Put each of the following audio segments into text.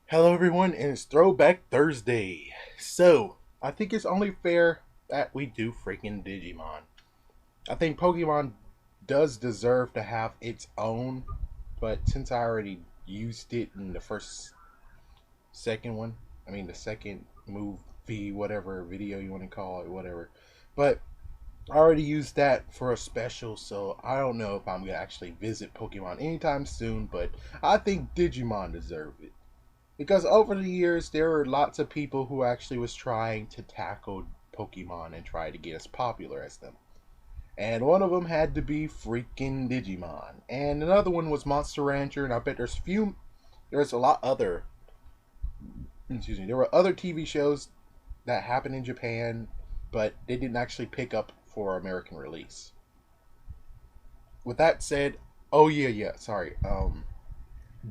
Hello, everyone, and it's Throwback Thursday. So, I think it's only fair that we do freaking Digimon. I think Pokemon does deserve to have its own, but since I already used it in the second one, the second movie, whatever video you want to call it, whatever, but I already used that for a special, so I don't know if I'm gonna actually visit Pokemon anytime soon, but I think Digimon deserve it. Because over the years, there were lots of people who actually was trying to tackle Pokemon and try to get as popular as them. And one of them had to be freaking Digimon. And another one was Monster Rancher, and I bet there's a lot other, there were other TV shows that happened in Japan, but they didn't actually pick up for American release. With that said, oh yeah, sorry.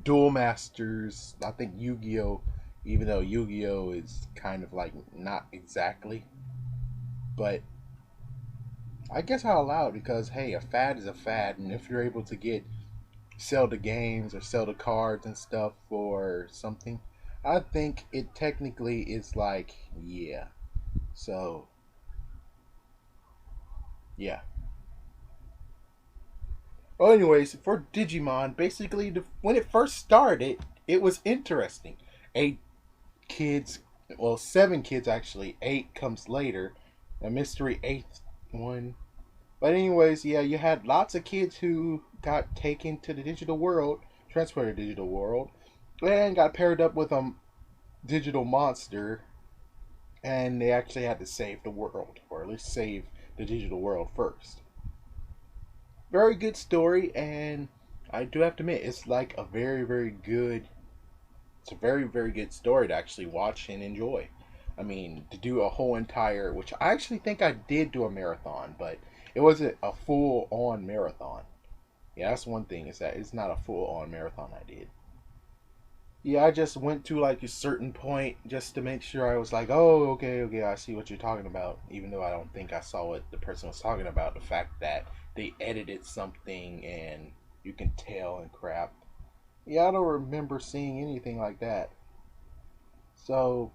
Duel Masters. I think Yu-Gi-Oh, even though Yu-Gi-Oh is kind of like not exactly, but I guess I'll allow it because hey, a fad is a fad, and if you're able to sell the games or sell the cards and stuff for something, I think it technically is like yeah. So yeah. Well, anyways, for Digimon, basically, when it first started, it was interesting. 8 kids, well, 7 kids actually. 8 comes later, a mystery eighth one. But anyways, yeah, you had lots of kids who got taken to the digital world, transferred to the digital world, and got paired up with a digital monster, and they actually had to save the world, or at least save the digital world first. Very good story, and I do have to admit, it's like a very good. It's a very good story to actually watch and enjoy. I mean, to do a whole entire, which I actually think I did do a marathon, but it wasn't a full on marathon. Yeah, that's one thing, is that it's not a full on marathon I did. Yeah, I just went to like a certain point just to make sure I was like, oh, okay, I see what you're talking about. Even though I don't think I saw what the person was talking about, the fact that they edited something and you can tell and crap. Yeah, I don't remember seeing anything like that. So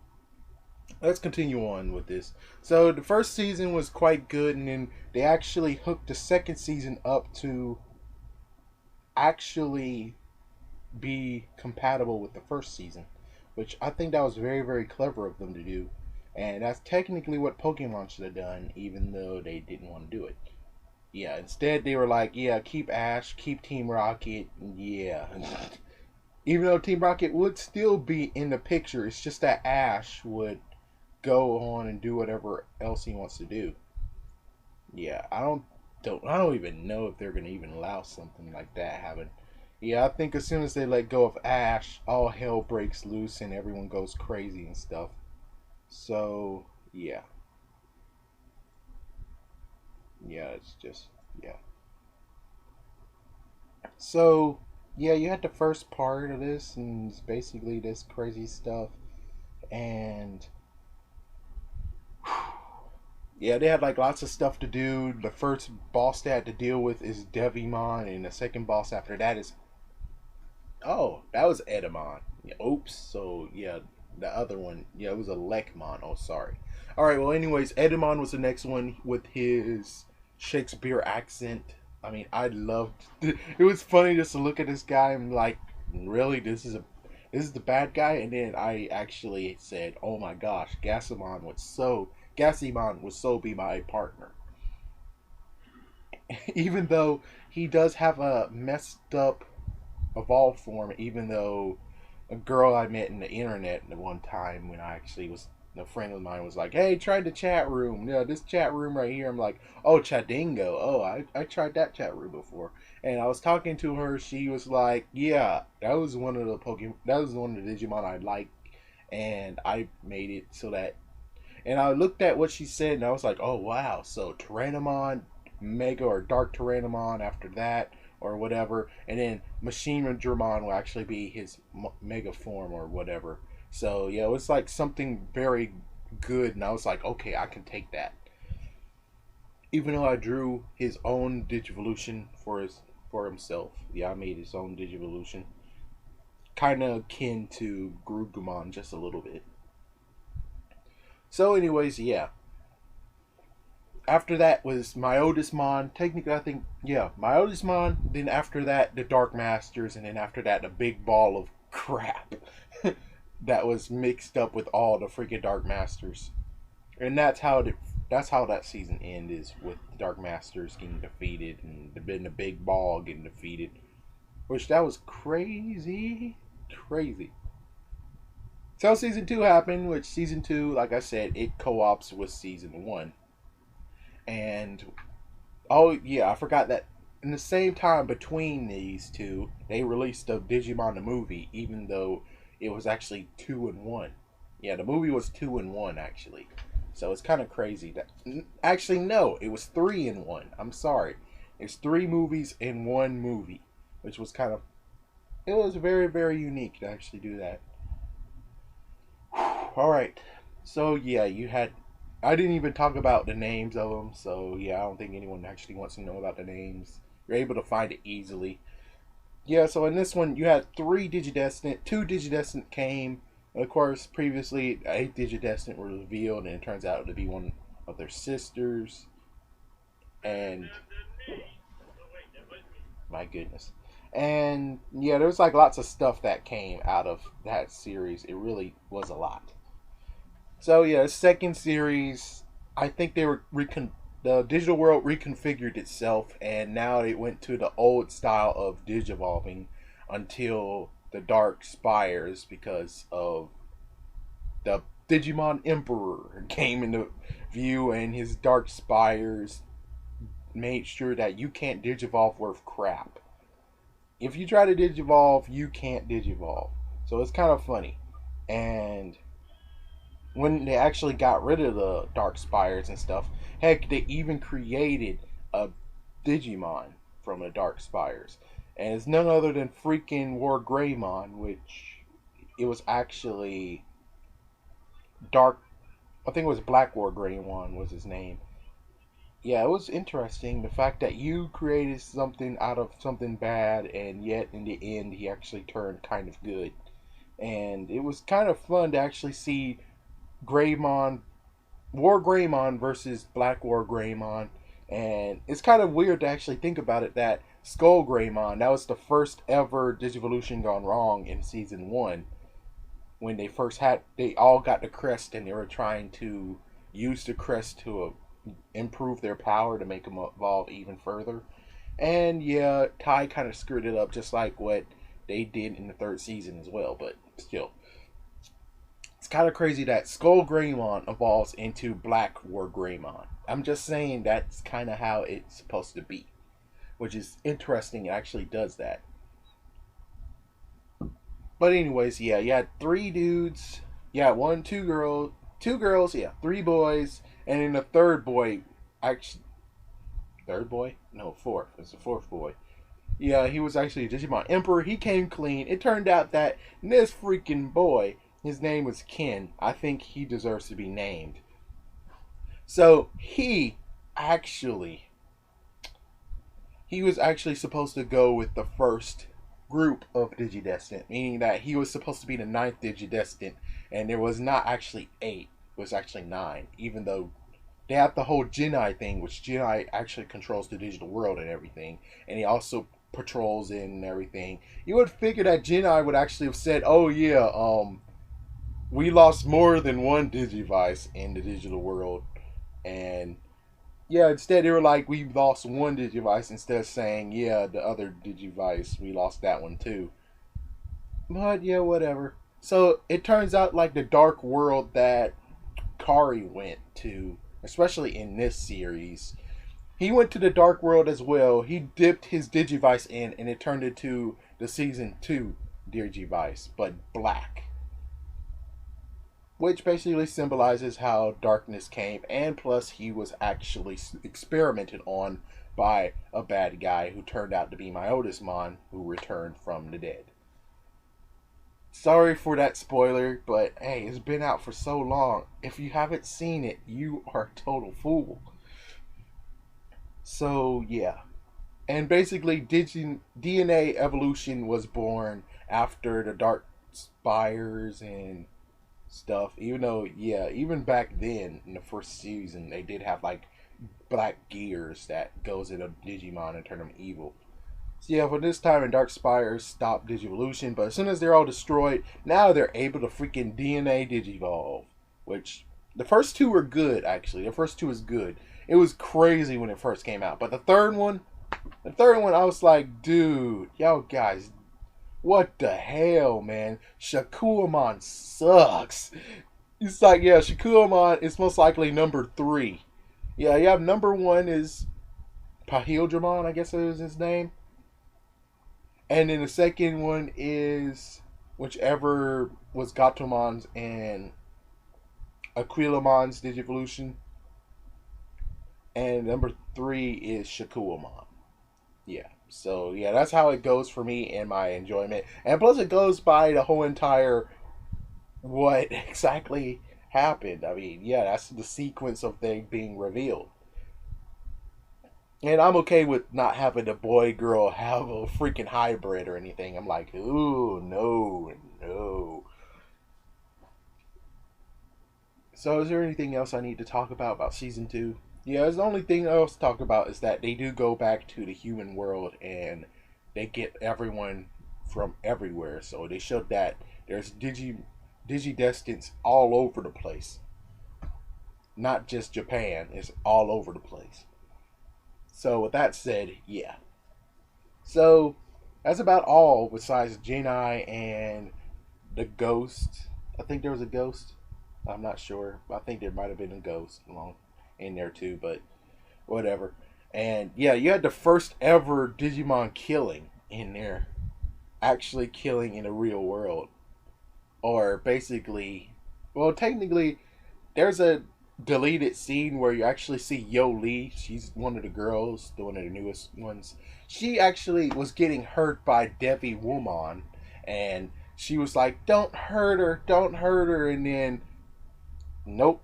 let's continue on with this. So the first season was quite good, and then they actually hooked the second season up to actually be compatible with the first season, which I think that was very clever of them to do. And that's technically what Pokemon should have done, even though they didn't want to do it. Yeah, instead they were like, yeah, keep Ash, keep Team Rocket, yeah. Even though Team Rocket would still be in the picture, it's just that Ash would go on and do whatever else he wants to do. Yeah, I don't even know if they're gonna even allow something like that happen. Yeah, I think as soon as they let go of Ash, all hell breaks loose and everyone goes crazy and stuff. So yeah, it's just yeah. So yeah, you had the first part of this, and it's basically this crazy stuff, and yeah, they had like lots of stuff to do. The first boss they had to deal with is Devimon, and the second boss after that is that was Edamon. Yeah, oops. So yeah, the other one, yeah, it was a Lekmon. Oh, sorry. All right. Well, anyways, Edamon was the next one with his Shakespeare accent. I mean, I loved. It was funny just to look at this guy and like, really, this is the bad guy. And then I actually said, oh my gosh, Gasimon would so be my partner. Even though he does have a messed up evolved form, even though a girl I met in the internet at one time when I actually was a friend of mine was like, hey, try the chat room. Yeah, this chat room right here. I'm like, oh, Chadingo. Oh, I tried that chat room before. And I was talking to her. She was like, yeah, that was one of the Pokemon. That was one of the Digimon I liked. And I made it so that. And I looked at what she said and I was like, oh, wow. So Tyrannomon, Mega or Dark Tyrannomon after that or whatever, and then Machine Dramon will actually be his mega form or whatever. So yeah, it was like something very good, and I was like, okay, I can take that. Even though I drew his own Digivolution for himself, yeah, I made his own Digivolution. kind of akin to Grugumon just a little bit. So, anyways, yeah. After that was my oldest mon. Technically, I think, yeah, my oldest mon. Then after that, the Dark Masters, and then after that, the big ball of crap that was mixed up with all the freaking Dark Masters. And that's how that season ends, with the Dark Masters getting defeated and the big ball getting defeated, which that was crazy, crazy. So season two happened, which season two, like I said, it co-ops with season one. And oh yeah, I forgot that in the same time between these two, they released the Digimon the movie, even though it was actually 2 in 1. Yeah, the movie was 2 in 1 actually. So it's kind of crazy that actually no, it was 3 in 1. I'm sorry, it's 3 movies in 1 movie, which was kind of, it was very very unique to actually do that. All right, so yeah, you had. I didn't even talk about the names of them, so yeah, I don't think anyone actually wants to know about the names. You're able to find it easily. Yeah, so in this one, you had 3 Digidestined. 2 Digidestined came. Of course, previously, 8 Digidestined were revealed, and it turns out to be one of their sisters. And my goodness. And yeah, there's like lots of stuff that came out of that series. It really was a lot. So yeah, second series, I think the digital world reconfigured itself, and now it went to the old style of digivolving until the Dark Spires, because of the Digimon Emperor came into view, and his Dark Spires made sure that you can't digivolve worth crap. If you try to digivolve, you can't digivolve. So it's kind of funny. And when they actually got rid of the Dark Spires and stuff, heck, they even created a Digimon from the Dark Spires. And it's none other than freaking War Greymon, which it was actually Dark, I think it was Black War Greymon was his name. Yeah, it was interesting the fact that you created something out of something bad, and yet in the end he actually turned kind of good. And it was kind of fun to actually see Greymon, War Greymon versus Black War Greymon. And it's kind of weird to actually think about it that Skull Greymon, that was the first ever Digivolution gone wrong in season one. When they all got the crest, and they were trying to use the crest to improve their power to make them evolve even further. And yeah, Tai kind of screwed it up just like what they did in the third season as well, but still. It's kind of crazy that Skull Greymon evolves into Black War Greymon. I'm just saying that's kind of how it's supposed to be, which is interesting. It actually does that. But anyways, yeah, you had 3 dudes. Yeah, one, 2 girls, 2 girls. Yeah, 3 boys, and then the third boy. Actually, third boy? No, fourth. It's the fourth boy. Yeah, he was actually a Digimon Emperor. He came clean. It turned out that this freaking boy, his name was Ken. I think he deserves to be named. So actually, he was actually supposed to go with the first group of Digidestined, meaning that he was supposed to be the ninth Digidestined, and there was not actually 8, it was actually 9, even though they have the whole Genai thing, which Genai actually controls the digital world and everything, and he also patrols it and everything. You would figure that Genai would actually have said, "Oh yeah, we lost more than one Digivice in the digital world," and yeah, instead they were like, "We lost one Digivice," instead of saying, "Yeah, the other Digivice, we lost that one too." But yeah, whatever. So it turns out like the dark world that Kari went to, especially in this series, he went to the dark world as well. He dipped his Digivice in, and it turned into the season 2 Digivice, but black. Which basically symbolizes how darkness came, and plus he was actually experimented on by a bad guy who turned out to be my oldest mon, who returned from the dead. Sorry for that spoiler, but hey, it's been out for so long. If you haven't seen it, you are a total fool. So yeah. And basically DNA evolution was born after the Dark Spires and stuff. Even though, yeah, even back then in the first season, they did have like black gears that goes into Digimon and turn them evil. So yeah, for this time in Dark Spires stopped Digivolution, but as soon as they're all destroyed, now they're able to freaking DNA Digivolve. Which, the first two were good, actually. The first two is good. It was crazy when it first came out. But the third one, I was like, dude, y'all guys, what the hell, man? Shakuamon sucks. It's like, yeah, Shakuamon is most likely number 3. Yeah, you have number 1 is Pahildramon, I guess is his name. And then the second one is whichever was Gatomon's and Aquilamon's Digivolution. And number 3 is Shakuamon. Yeah. So, yeah, that's how it goes for me in my enjoyment. And plus, it goes by the whole entire what exactly happened. I mean, yeah, that's the sequence of things being revealed. And I'm okay with not having a boy girl have a freaking hybrid or anything. I'm like, ooh, no, no. So, is there anything else I need to talk about season 2? Yeah, the only thing else to talk about is that they do go back to the human world and they get everyone from everywhere. So they showed that there's Digidestineds all over the place. Not just Japan, it's all over the place. So with that said, yeah. So that's about all besides Genai and the ghost. I think there was a ghost. I'm not sure. I think there might have been a ghost along in there too, but whatever. And yeah, you had the first ever Digimon killing in there. Actually killing in the real world. Or basically, well, technically, there's a deleted scene where you actually see Yo Lee. She's one of the girls, one of the newest ones. She actually was getting hurt by Devi Woman, and she was like, "Don't hurt her, don't hurt her." And then, nope,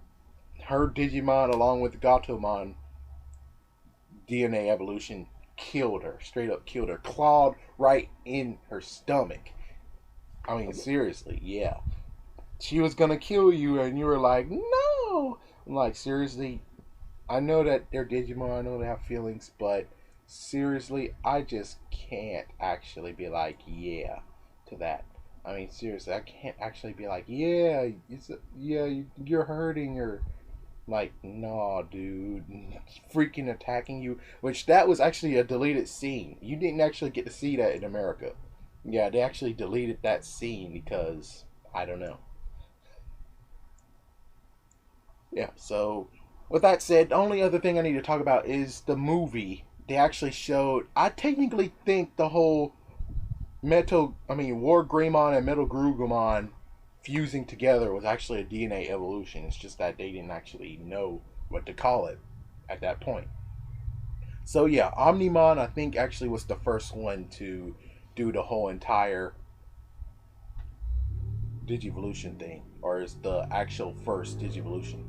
her Digimon along with Gatomon DNA evolution killed her, straight up killed her, clawed right in her stomach. I mean, seriously, yeah. She was gonna kill you, and you were like, no. I'm like, seriously, I know that they're Digimon, I know they have feelings, but seriously, I just can't actually be like, yeah, to that. I mean, seriously, I can't actually be like, yeah, you're hurting her. Like, nah, dude, freaking attacking you. Which that was actually a deleted scene. You didn't actually get to see that in America. Yeah, they actually deleted that scene because I don't know. Yeah, so with that said, the only other thing I need to talk about is the movie. They actually showed. I technically think the whole War Greymon and Metal Grugumon fusing together was actually a DNA evolution. It's just that they didn't actually know what to call it at that point. So yeah, Omnimon I think actually was the first one to do the whole entire Digivolution thing, or is the actual first Digivolution.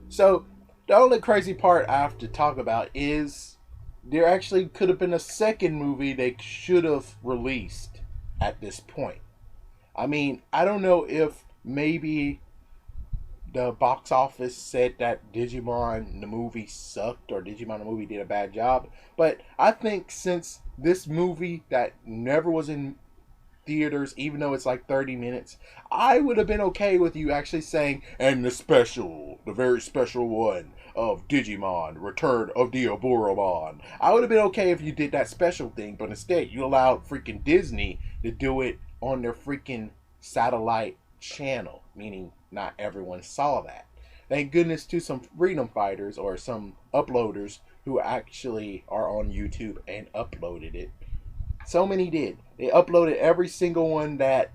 So the only crazy part I have to talk about is there actually could have been a second movie they should have released at this point. I mean, I don't know if maybe the box office said that Digimon the movie sucked or Digimon the movie did a bad job, but I think since this movie that never was in theaters, even though it's like 30 minutes, I would have been okay with you actually saying, and the very special one of Digimon, Return of the Aburomon. I would have been okay if you did that special thing, but instead you allowed freaking Disney to do it on their freaking satellite channel, meaning not everyone saw that. Thank goodness to some freedom fighters or some uploaders who actually are on YouTube and uploaded it. So many did. They uploaded every single one that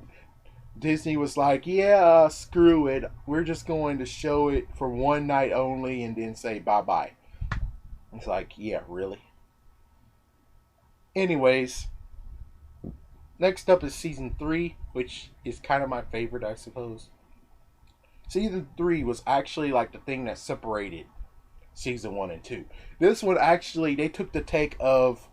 Disney was like, yeah, screw it. We're just going to show it for one night only and then say bye-bye. It's like, yeah, really? Anyways, next up is Season 3, which is kind of my favorite, I suppose. Season 3 was actually like the thing that separated Season 1 and 2. This one actually, they took the take of,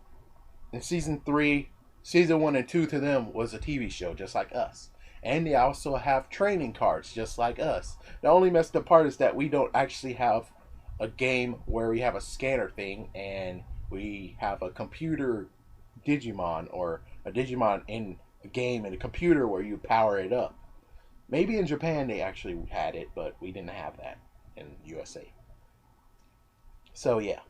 in Season 3, Season 1 and 2 to them was a TV show just like us. And they also have training cards just like us. The only messed up part is that we don't actually have a game where we have a scanner thing and we have a computer Digimon or a Digimon in a game in a computer where you power it up. Maybe in Japan they actually had it, but we didn't have that in USA. So yeah.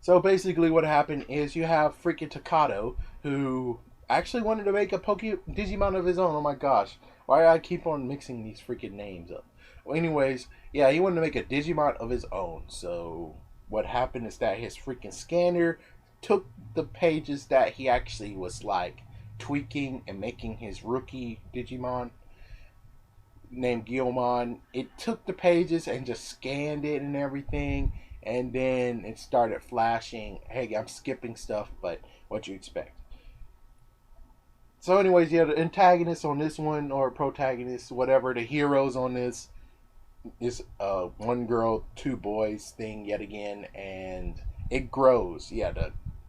So basically, what happened is you have freaking Takato who actually wanted to make a Digimon of his own. Oh my gosh, why do I keep on mixing these freaking names up? Well, anyways, yeah, he wanted to make a Digimon of his own. So what happened is that his freaking scanner took the pages that he actually was like tweaking and making his rookie Digimon named Guilmon. It took the pages and just scanned it and everything, and then it started flashing. Hey, I'm skipping stuff, but what you expect. So, anyways, yeah, the antagonist on this one, or protagonist, whatever, the heroes on this is one girl, two boys thing yet again, and it grows. Yeah,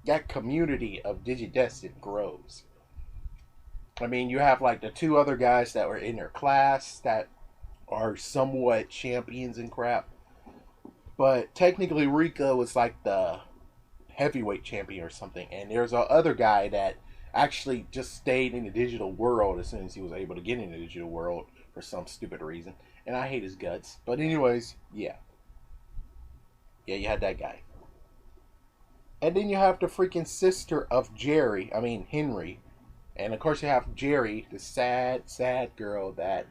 that community of Digidestined grows. I mean, you have like the two other guys that were in their class that are somewhat champions and crap. But technically, Rico was like the heavyweight champion or something. And there's a other guy that actually just stayed in the digital world as soon as he was able to get in the digital world for some stupid reason. And I hate his guts. But anyways, yeah. Yeah, you had that guy. And then you have the freaking sister of Henry. And of course you have Jerry, the sad, sad girl that,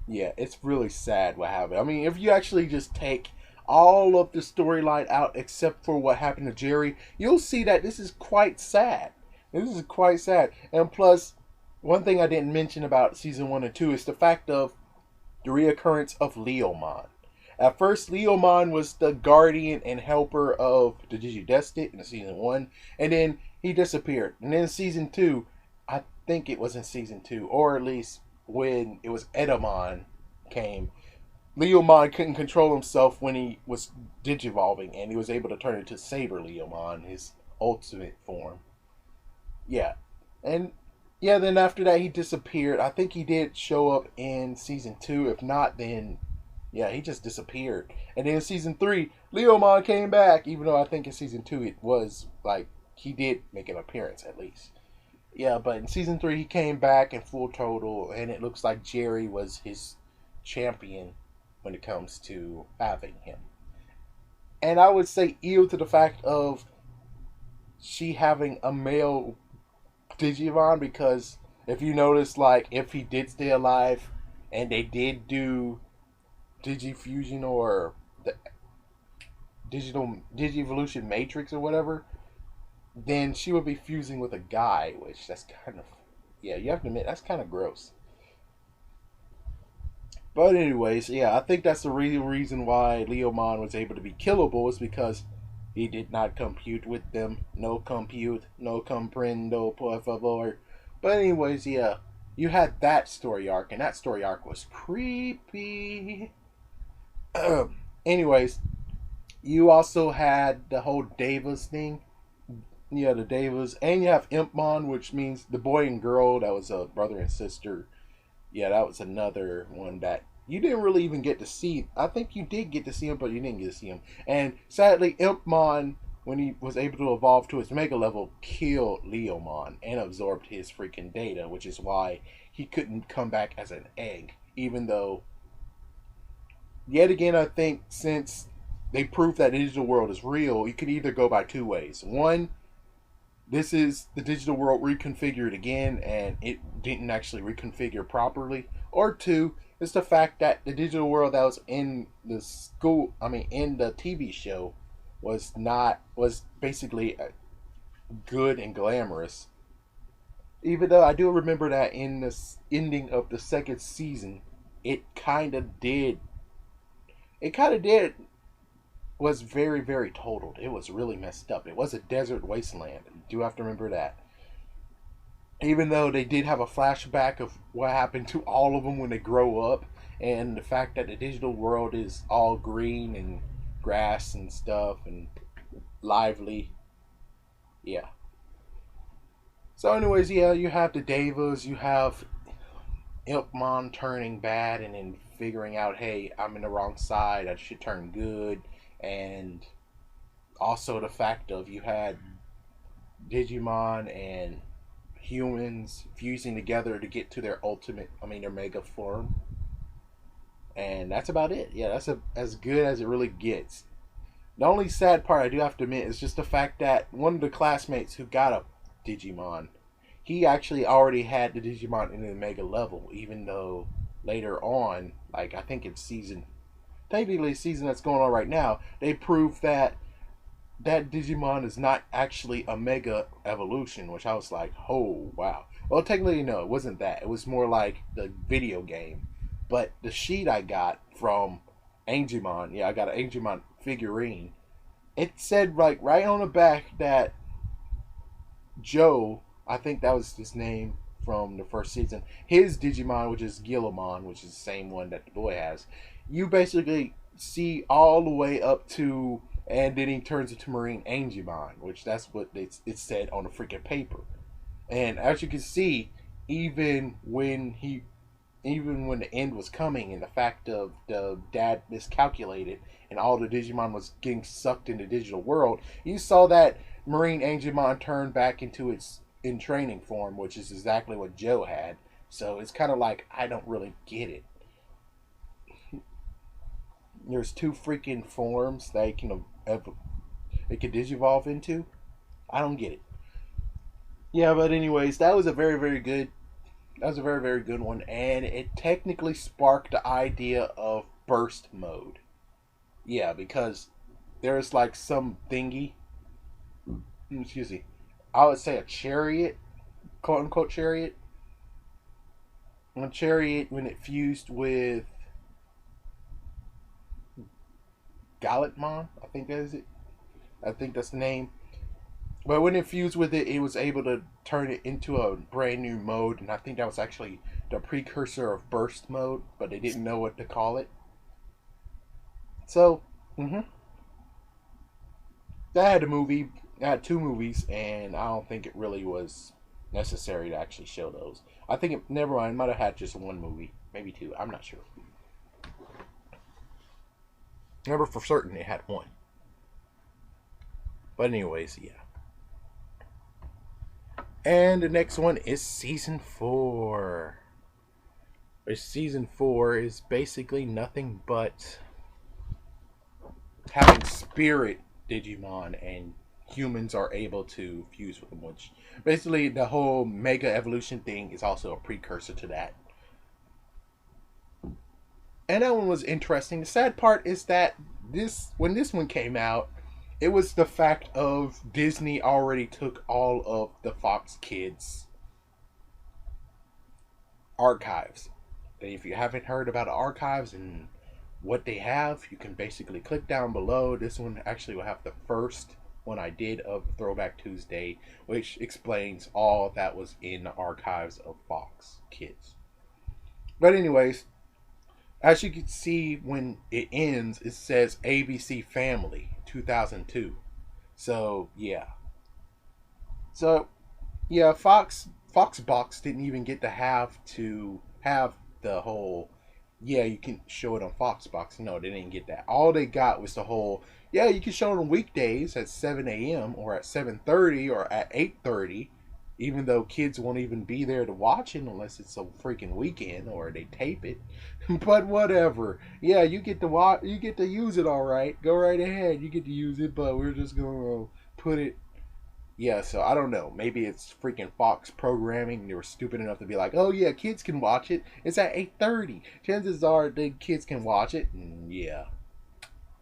yeah, it's really sad what happened. I mean, if you actually just take all of the storyline out except for what happened to Jerry, you'll see that this is quite sad. This is quite sad. And plus, one thing I didn't mention about season 1 and 2 is the fact of the reoccurrence of Leomon. At first, Leomon was the guardian and helper of the Digidestined in season 1, and then he disappeared. And then season 2, I think it was in season 2, or at least when it was Edamon came, Leomon couldn't control himself when he was digivolving, and he was able to turn into Saber Leomon, his ultimate form. Yeah. And yeah, then after that he disappeared. I think he did show up in season 2. If not, then yeah, he just disappeared. And then in season 3, Leomon came back, even though I think in season 2 it was like he did make an appearance at least. Yeah, but in season 3 he came back in full total, and it looks like Jerry was his champion when it comes to having him. And I would say ew to the fact of she having a male Digimon, because if you notice, like, if he did stay alive and they did do Digifusion or the digital Digivolution Matrix or whatever, then she would be fusing with a guy, which that's kind of, yeah, you have to admit, that's kind of gross. But anyways, yeah, I think that's the real reason why Leomon was able to be killable is because he did not compute with them. No compute, no comprendo, por favor. But anyways, yeah, you had that story arc, and that story arc was creepy. Anyways, you also had the whole Devas thing. Yeah, the Devas, and you have Impmon, which means the boy and girl that was a brother and sister. Yeah, that was another one that you didn't really even get to see. I think you did get to see him, but you didn't get to see him. And sadly, Impmon, when he was able to evolve to his mega level, killed Leomon and absorbed his freaking data, which is why he couldn't come back as an egg. Even though, yet again, I think since they proved that the digital world is real, you could either go by two ways. One, this is the digital world reconfigured again and it didn't actually reconfigure properly. Or two, it's the fact that the digital world that was in the in the TV show was basically good and glamorous. Even though I do remember that in the ending of the second season, it kind of did. It kind of did was very, very totaled. It was really messed up. It was a desert wasteland. You do have to remember that. Even though they did have a flashback of what happened to all of them when they grow up, and the fact that the digital world is all green and grass and stuff and lively. Yeah. So, anyways, yeah, you have the Devas, you have Ilkmon turning bad and then figuring out, hey, I'm in the wrong side, I should turn good, and also the fact of you had Digimon and humans fusing together to get to their ultimate, I mean, their mega form. And that's about it. Yeah, that's as good as it really gets. The only sad part I do have to admit is just the fact that one of the classmates who got a Digimon, he actually already had the Digimon in the Mega level, even though later on, like I think it's technically season that's going on right now, they proved that that Digimon is not actually a Mega evolution, which I was like, oh wow. Well, technically no, it wasn't that. It was more like the video game. But the sheet I got from Angemon, yeah, I got an Angemon figurine. It said like right on the back that Joe, I think that was his name from the first season, his Digimon, which is Guillamon, which is the same one that the boy has, you basically see all the way up to, and then he turns into Marine Angemon, which that's what it said on the freaking paper. And as you can see, even when he even when the end was coming and the fact of the dad miscalculated and all the Digimon was getting sucked into the digital world, you saw that Marine Angemon turn back into its in training form, which is exactly what Joe had. So it's kind of like I don't really get it. There's two freaking forms that it can digivolve into. I don't get it. Yeah, but anyways, that was a very good. That was a very good one, and it technically sparked the idea of burst mode. Yeah, because there's like some thingy. Excuse me. I would say a chariot, quote unquote chariot. A chariot when it fused with Gallantmon, I think that is it. I think that's the name. But when it fused with it, it was able to turn it into a brand new mode, and I think that was actually the precursor of burst mode, but they didn't know what to call it. So, that had a movie, I had two movies, and I don't think it really was necessary to actually show those. I think it, never mind, it might have had just one movie, maybe two. I'm not sure. Remember for certain it had one. But anyways, yeah. And the next one is season 4. Which season 4 is basically nothing but having spirit Digimon and humans are able to fuse with them, which basically the whole mega evolution thing is also a precursor to that. And that one was interesting. The sad part is that when this one came out, it was the fact of Disney already took all of the Fox Kids archives. And if you haven't heard about the archives and what they have, you can basically click down below. This one actually will have the first one I did of Throwback Tuesday, which explains all that was in the archives of Fox Kids. But anyways, as you can see when it ends, it says ABC Family 2002. So yeah. So yeah, Foxbox didn't even get to have the whole yeah, you can show it on Foxbox. No, they didn't get that. All they got was the whole yeah, you can show it on weekdays at 7 a.m. or at 7:30 or at 8:30, even though kids won't even be there to watch it unless it's a freaking weekend or they tape it. But whatever. Yeah, you get to watch. You get to use it. All right, go right ahead. You get to use it, but we're just gonna put it. Yeah, so I don't know. Maybe it's freaking Fox programming. They were stupid enough to be like, "Oh yeah, kids can watch it. It's at 8:30. Chances are the kids can watch it." And yeah,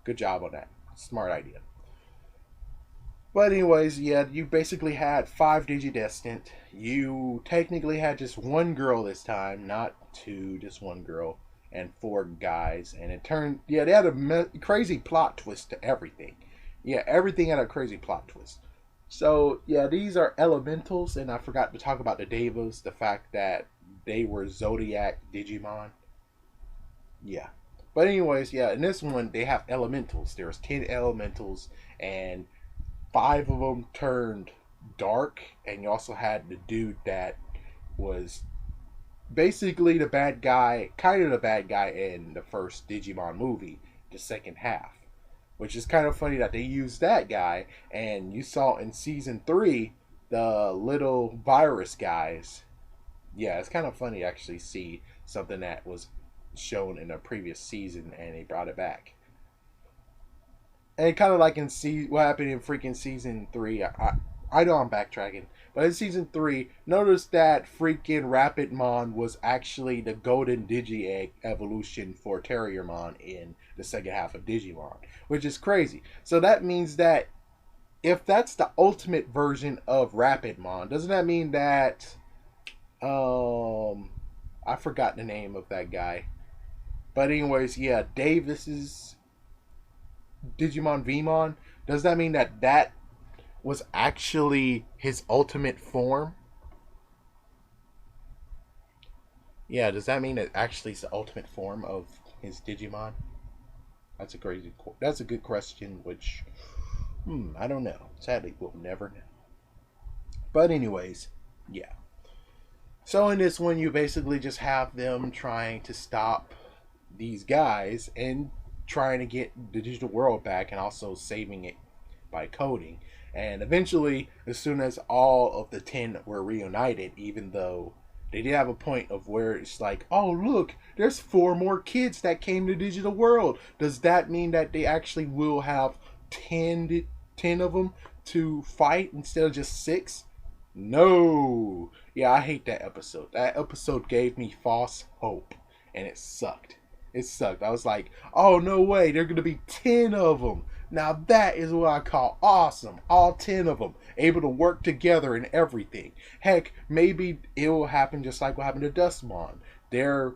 good job on that. Smart idea. But anyways, yeah, you basically had 5 Digidestined. You technically had just one girl this time, not two, just one girl and 4 guys. And it turned, yeah, they had a crazy plot twist to everything. Yeah, everything had a crazy plot twist. So yeah, these are elementals, and I forgot to talk about the Devas, the fact that they were Zodiac Digimon. Yeah. But anyways, yeah, in this one they have elementals. There's 10 elementals, and 5 of them turned dark, and you also had the dude that was basically the bad guy, kind of the bad guy in the first Digimon movie, the second half. Which is kind of funny that they used that guy, and you saw in season 3 the little virus guys. Yeah, it's kind of funny to actually see something that was shown in a previous season and they brought it back. And kind of like in what happened in freaking season 3. I know I'm backtracking, but in season 3, notice that freaking Rapidmon was actually the golden Digi-Egg evolution for Terriermon in the second half of Digimon, which is crazy. So that means that if that's the ultimate version of Rapidmon, doesn't that mean that I forgot the name of that guy. But anyways, yeah, Davis's Digimon Vmon, does that mean that that was actually his ultimate form? Yeah, does that mean it actually is the ultimate form of his Digimon? That's a good question, which I don't know. Sadly, we'll never know. But anyways, yeah. So in this one, you basically just have them trying to stop these guys and trying to get the digital world back, and also saving it by coding. And eventually, as soon as all of the 10 were reunited, even though they did have a point of where it's like, oh look, there's 4 more kids that came to digital world. Does that mean that they actually will have 10 of them to fight instead of just 6? No. Yeah, I hate that episode. That episode gave me false hope, and it sucked. It sucked. I was like, oh, no way. There are going to be 10 of them. Now that is what I call awesome. All 10 of them able to work together and everything. Heck, maybe it will happen just like what happened to Dustmon. They're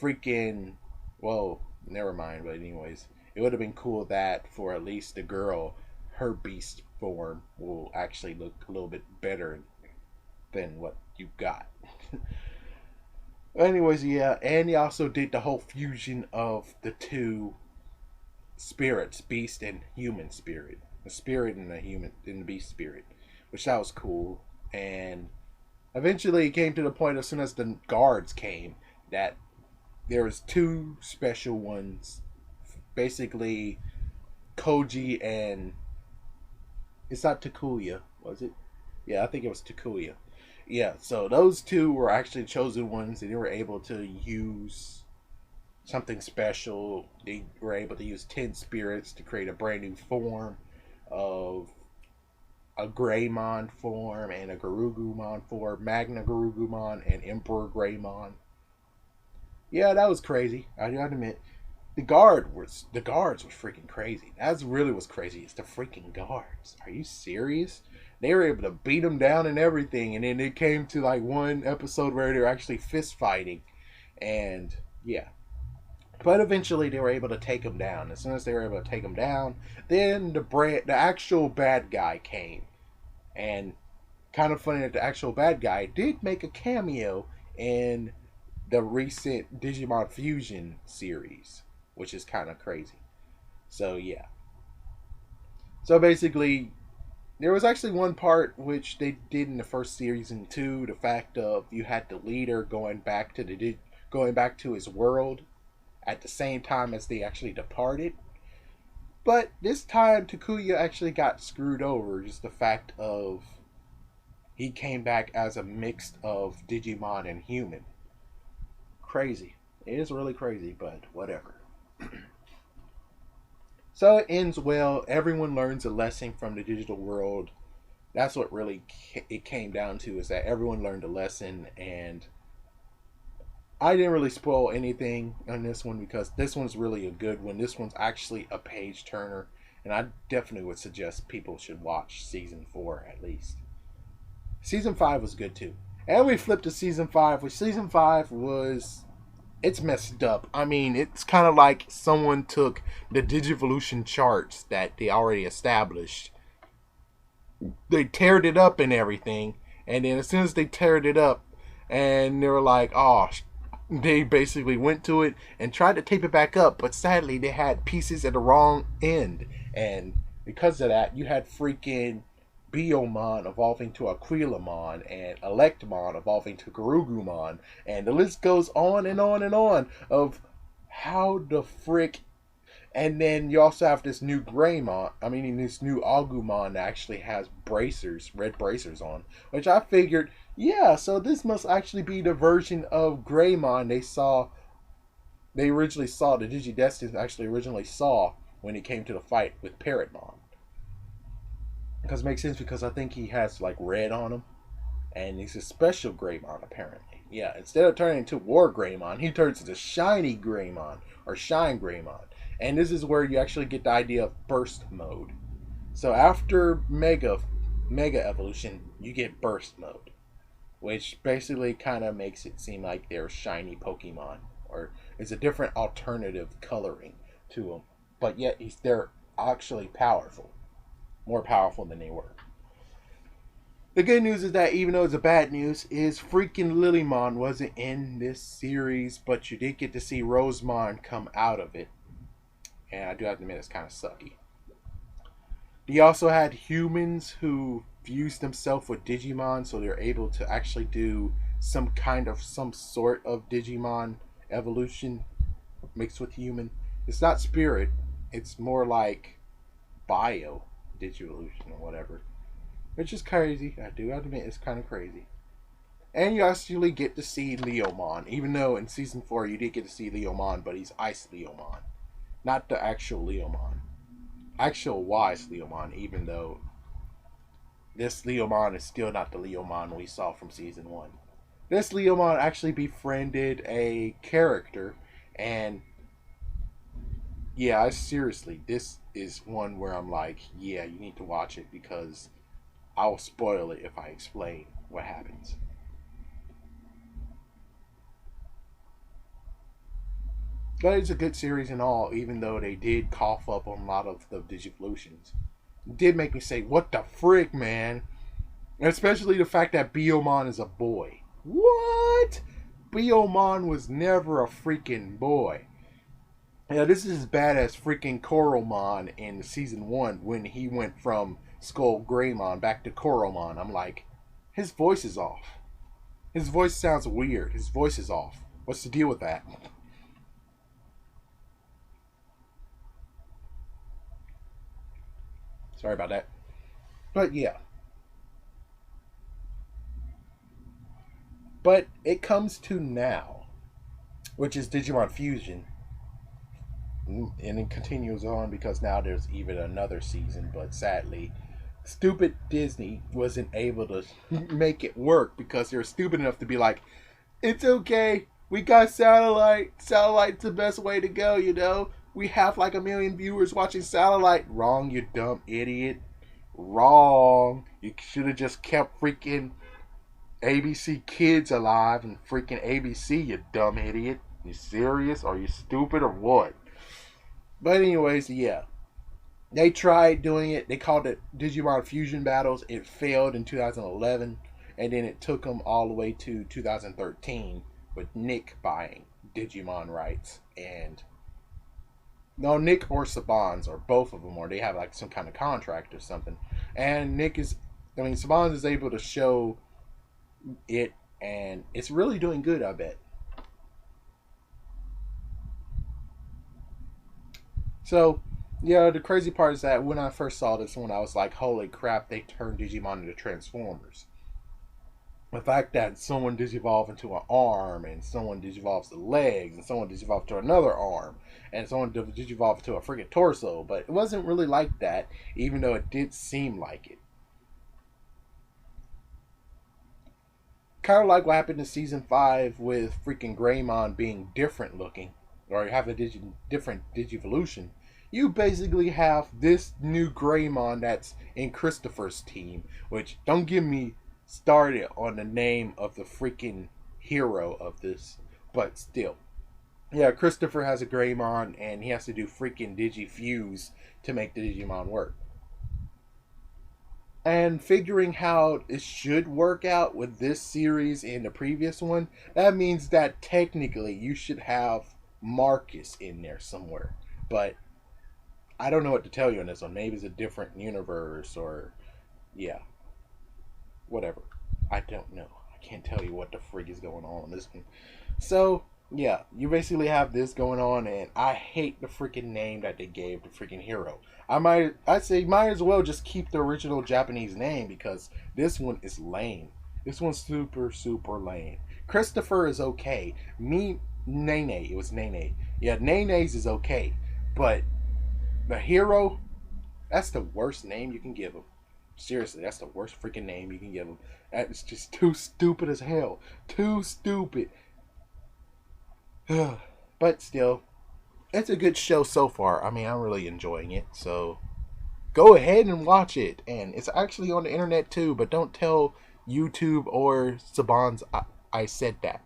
freaking, well, never mind. But anyways, it would have been cool that for at least the girl, her beast form will actually look a little bit better than what you got. Anyways, yeah, and he also did the whole fusion of the 2 spirits, beast and human spirit, the spirit and the beast spirit, which that was cool. And eventually it came to the point, as soon as the guards came, that there was 2 special ones, basically Koji and, it's not Takuya, was it? Yeah, I think it was Takuya. Yeah, so those 2 were actually chosen ones, and they were able to use something special. They were able to use 10 spirits to create a brand new form of a Greymon form and a Garugumon form, Magna Garugumon and Emperor Greymon. Yeah, that was crazy. I gotta admit, the guards were freaking crazy. That's really what's crazy. It's the freaking guards. Are you serious? They were able to beat them down and everything, and then it came to like one episode where they were actually fist fighting, and yeah. But eventually they were able to take him down. As soon as they were able to take him down, then the actual bad guy came. And kind of funny that the actual bad guy did make a cameo in the recent Digimon Fusion series, which is kind of crazy. So yeah. So basically, there was actually one part which they did in the first season too. The fact of you had the leader going back to his world at the same time as they actually departed. But this time Takuya actually got screwed over. Just the fact of he came back as a mix of Digimon and human. Crazy. It is really crazy, but whatever. So it ends well. Everyone learns a lesson from the digital world. That's what really it came down to, is that everyone learned a lesson. And I didn't really spoil anything on this one, because this one's really a good one. This one's actually a page turner, and I definitely would suggest people should watch season 4 at least. Season 5 was good too. And we flipped to season 5, which season 5 was, it's messed up. I mean, it's kind of like someone took the Digivolution charts that they already established. They teared it up and everything. And then as soon as they teared it up, and they were like, oh, they basically went to it and tried to tape it back up. But sadly, they had pieces at the wrong end. And because of that, you had freaking Biomon evolving to Aquilamon, and Electamon evolving to Garugumon, and the list goes on and on and on of how the frick. And then you also have this new Greymon, this new Agumon that actually has bracers, red bracers on, which I figured, yeah, so this must actually be the version of Greymon they originally saw, the Digidestined actually originally saw when he came to the fight with Parrotmon. Because it makes sense because I think he has like red on him, and he's a special Greymon apparently. Yeah, instead of turning into War Greymon, he turns into Shiny Greymon or Shine Greymon. And this is where you actually get the idea of burst mode. So after Mega Evolution, you get burst mode, which basically kind of makes it seem like they're shiny Pokemon, or it's a different alternative coloring to them. But yet they're actually powerful, more powerful than they were. The good news is that even though it's a bad news, is freaking Lilymon wasn't in this series, but you did get to see Rosemon come out of it. And I do have to admit it's kind of sucky. He also had humans who fused themselves with Digimon, so they're able to actually do some sort of Digimon evolution mixed with human. It's not spirit, it's more like bio Digivolution or whatever. Which is crazy. I do have to admit it's kind of crazy. And you actually get to see Leomon, even though in season 4 you did get to see Leomon, but he's Ice Leomon, not the actual Leomon. Actual wise Leomon, even though this Leomon is still not the Leomon we saw from season 1. This Leomon actually befriended a character, and yeah, seriously, this is one where I'm like, yeah, you need to watch it because I'll spoil it if I explain what happens. But it's a good series in all, even though they did cough up on a lot of the Digivolutions. It did make me say, what the frick, man? And especially the fact that Biomon is a boy. What? Biomon was never a freaking boy. Yeah, this is as bad as freaking Coralmon in season 1 when he went from Skull Greymon back to Coralmon. I'm like, his voice is off. His voice sounds weird. His voice is off. What's the deal with that? Sorry about that. But yeah. But it comes to now, which is Digimon Fusion. And it continues on because now there's even another season, but sadly, stupid Disney wasn't able to make it work because they're stupid enough to be like, it's okay, we got satellite. Satellite's the best way to go, you know. We have like 1 million viewers watching satellite. Wrong, you dumb idiot. Wrong. You should have just kept freaking ABC Kids alive and freaking ABC, you dumb idiot. You serious? Are you stupid or what? But anyways, yeah. They tried doing it. They called it Digimon Fusion Battles. It failed in 2011. And then it took them all the way to 2013 with Nick buying Digimon rights. And no, Nick or Saban's, or both of them, or they have like some kind of contract or something. And Saban's is able to show it, and it's really doing good, I bet. So, yeah, the crazy part is that when I first saw this one, I was like, holy crap, they turned Digimon into Transformers. The fact that someone digivolves into an arm, and someone digivolves to legs, and someone digivolves to another arm, and someone digivolves to a freaking torso, but it wasn't really like that, even though it did seem like it. Kind of like what happened in season 5 with freaking Greymon being different looking, or have a different Digivolution. You basically have this new Greymon that's in Christopher's team, which don't get me started on the name of the freaking hero of this, but still. Yeah, Christopher has a Greymon and he has to do freaking Digifuse to make the Digimon work. And figuring how it should work out with this series and the previous one, that means that technically you should have Marcus in there somewhere. But I don't know what to tell you on this one. Maybe it's a different universe, or Yeah, whatever. I don't know. I can't tell you what the frig is going on in this one. So yeah, you basically have this going on, and I hate the freaking name that they gave the freaking hero. I say might as well just keep the original Japanese name because this one is lame. This one's super lame. Christopher is okay. Nene, it was Nene. Yeah, Nene's is okay, but the hero, that's the worst name you can give him. Seriously, that's the worst freaking name you can give him. That's just too stupid as hell. Too stupid. But still, it's a good show so far. I mean, I'm really enjoying it. So go ahead and watch it. And it's actually on the internet too, but don't tell YouTube or Saban's I said that.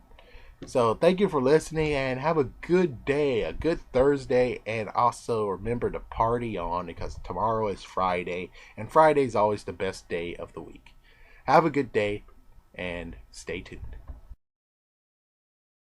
So thank you for listening and have a good day, a good Thursday, and also remember to party on because tomorrow is Friday, and Friday is always the best day of the week. Have a good day and stay tuned.